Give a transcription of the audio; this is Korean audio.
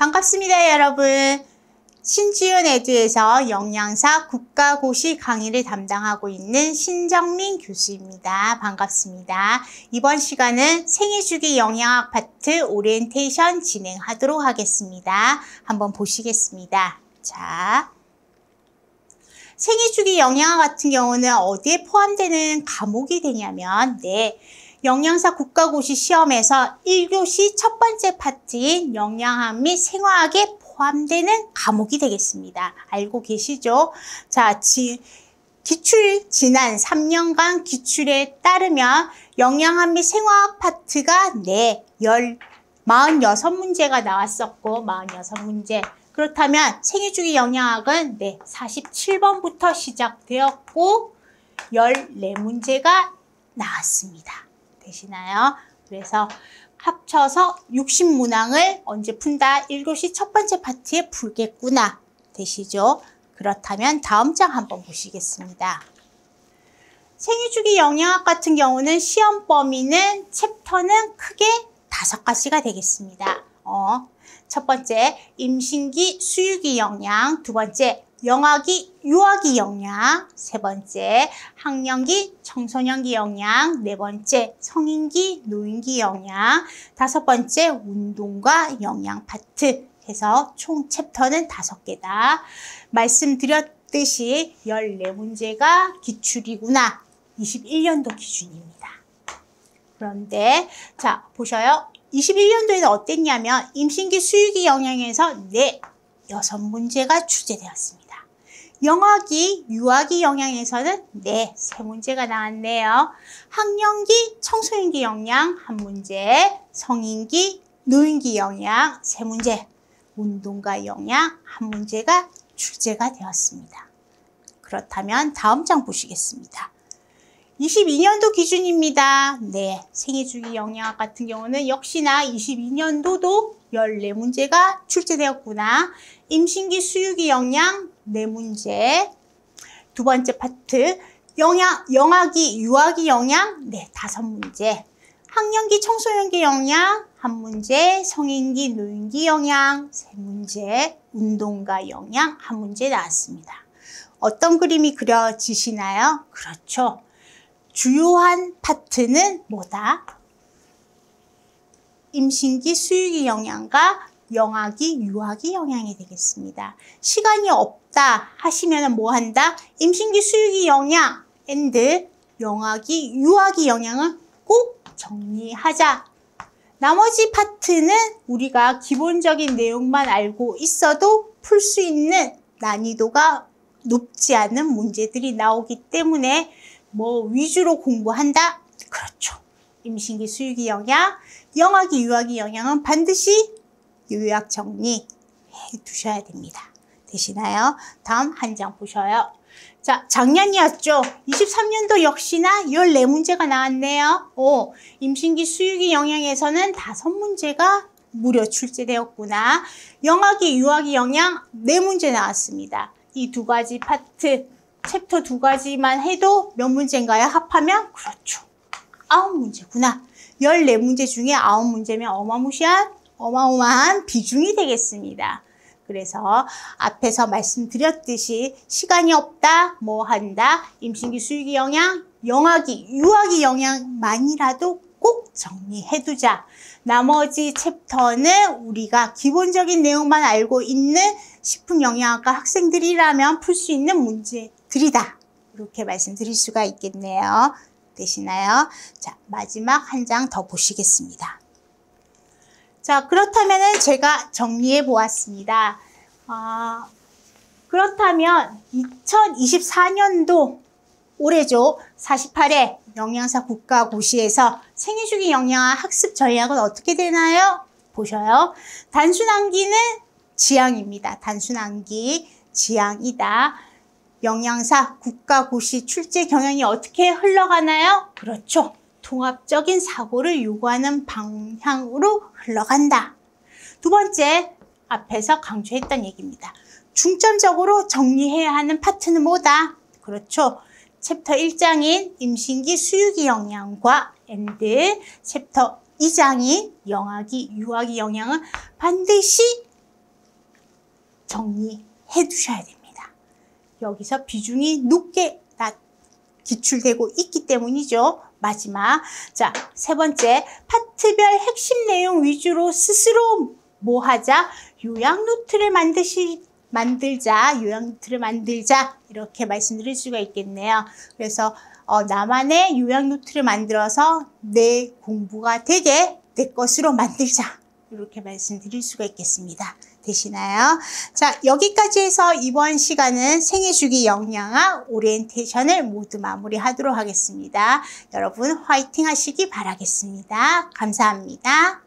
반갑습니다, 여러분. 신지은 에듀에서 영양사 국가고시 강의를 담당하고 있는 신정민 교수입니다. 반갑습니다. 이번 시간은 생애주기 영양학 파트 오리엔테이션 진행하도록 하겠습니다. 한번 보시겠습니다. 자, 생애주기 영양학 같은 경우는 어디에 포함되는 과목이 되냐면, 영양사 국가고시 시험에서 1교시 첫 번째 파트인 영양학 및 생화학에 포함되는 과목이 되겠습니다. 알고 계시죠? 자, 지난 3년간 기출에 따르면 영양학 및 생화학 파트가 46문제가 나왔었고, 46문제. 그렇다면 생애주기 영양학은 47번부터 시작되었고, 14문제가 나왔습니다. 되시나요? 그래서 합쳐서 60문항을 언제 푼다? 1교시 첫 번째 파트에 풀겠구나. 되시죠? 그렇다면 다음 장 한번 보시겠습니다. 생애주기 영양학 같은 경우는 시험 범위는 챕터는 크게 5가지가 되겠습니다. 첫 번째, 임신기 수유기 영양. 두 번째, 영아기, 유아기 영양. 세 번째, 학령기, 청소년기 영양. 네 번째, 성인기, 노인기 영양. 다섯 번째, 운동과 영양 파트 해서 총 챕터는 5개다. 말씀드렸듯이 14문제가 기출이구나. 21년도 기준입니다. 그런데 자, 보셔요. 21년도에는 어땠냐면 임신기 수유기 영양에서 6문제가 출제되었습니다. 영아기, 유아기 영양에서는 3문제가 나왔네요. 학령기, 청소년기 영양 1문제, 성인기, 노인기 영양 3문제, 운동과 영양 1문제가 출제가 되었습니다. 그렇다면 다음 장 보시겠습니다. 22년도 기준입니다. 생애주기 영양학 같은 경우는 역시나 22년도도 14문제가 출제되었구나. 임신기 수유기 영양 4문제. 두 번째 파트, 영아기, 유아기 영양 5문제. 학령기, 청소년기 영양 1문제, 성인기, 노인기 영양 3문제, 운동과 영양 1문제 나왔습니다. 어떤 그림이 그려지시나요? 그렇죠. 주요한 파트는 뭐다? 임신기 수유기 영양과 영아기, 유아기 영양이 되겠습니다. 시간이 없다 하시면 뭐 한다? 임신기 수유기 영양 and 영아기, 유아기 영양은 꼭 정리하자. 나머지 파트는 우리가 기본적인 내용만 알고 있어도 풀 수 있는 난이도가 높지 않은 문제들이 나오기 때문에 위주로 공부한다? 그렇죠. 임신기 수유기 영양, 영아기, 유아기 영양은 반드시 요약 정리해 두셔야 됩니다. 되시나요? 다음 한 장 보셔요. 자, 작년이었죠. 23년도 역시나 14문제가 나왔네요. 임신기 수유기 영양에서는 5문제가 무려 출제되었구나. 영아기, 유아기 영양 4문제 나왔습니다. 이 2가지 파트, 챕터 2가지만 해도 몇 문제인가요? 합하면? 그렇죠. 9문제구나. 14문제 중에 9문제면 어마어마한 비중이 되겠습니다. 그래서 앞에서 말씀드렸듯이 시간이 없다, 뭐 한다? 임신기 수유기 영양, 영아기, 유아기 영양만이라도 꼭 정리해두자. 나머지 챕터는 우리가 기본적인 내용만 알고 있는 식품영양학과 학생들이라면 풀 수 있는 문제들이다. 이렇게 말씀드릴 수가 있겠네요. 되시나요? 자, 마지막 한 장 더 보시겠습니다. 자, 그렇다면 제가 정리해 보았습니다. 그렇다면 2024년도 올해죠. 48회 영양사 국가고시에서 생애주기 영양학 학습 전략은 어떻게 되나요? 보셔요. 단순 암기는 지향입니다. 단순 암기 지향이다. 영양사 국가고시 출제 경향이 어떻게 흘러가나요? 그렇죠. 통합적인 사고를 요구하는 방향으로 흘러간다. 두 번째, 앞에서 강조했던 얘기입니다. 중점적으로 정리해야 하는 파트는 뭐다? 그렇죠. 챕터 1장인 임신기 수유기 영양과 챕터 2장인 영아기, 유아기 영양은 반드시 정리해 두셔야 됩니다. 여기서 비중이 높게 기출되고 있기 때문이죠. 마지막. 자, 세 번째. 파트별 핵심 내용 위주로 스스로 뭐 하자? 요약 노트를 만들자. 이렇게 말씀드릴 수가 있겠네요. 그래서 나만의 요약 노트를 만들어서 내 공부가 되게 내 것으로 만들자. 이렇게 말씀드릴 수가 있겠습니다. 되시나요? 자, 여기까지 해서 이번 시간은 생애주기 영양학 오리엔테이션을 모두 마무리하도록 하겠습니다. 여러분 화이팅 하시기 바라겠습니다. 감사합니다.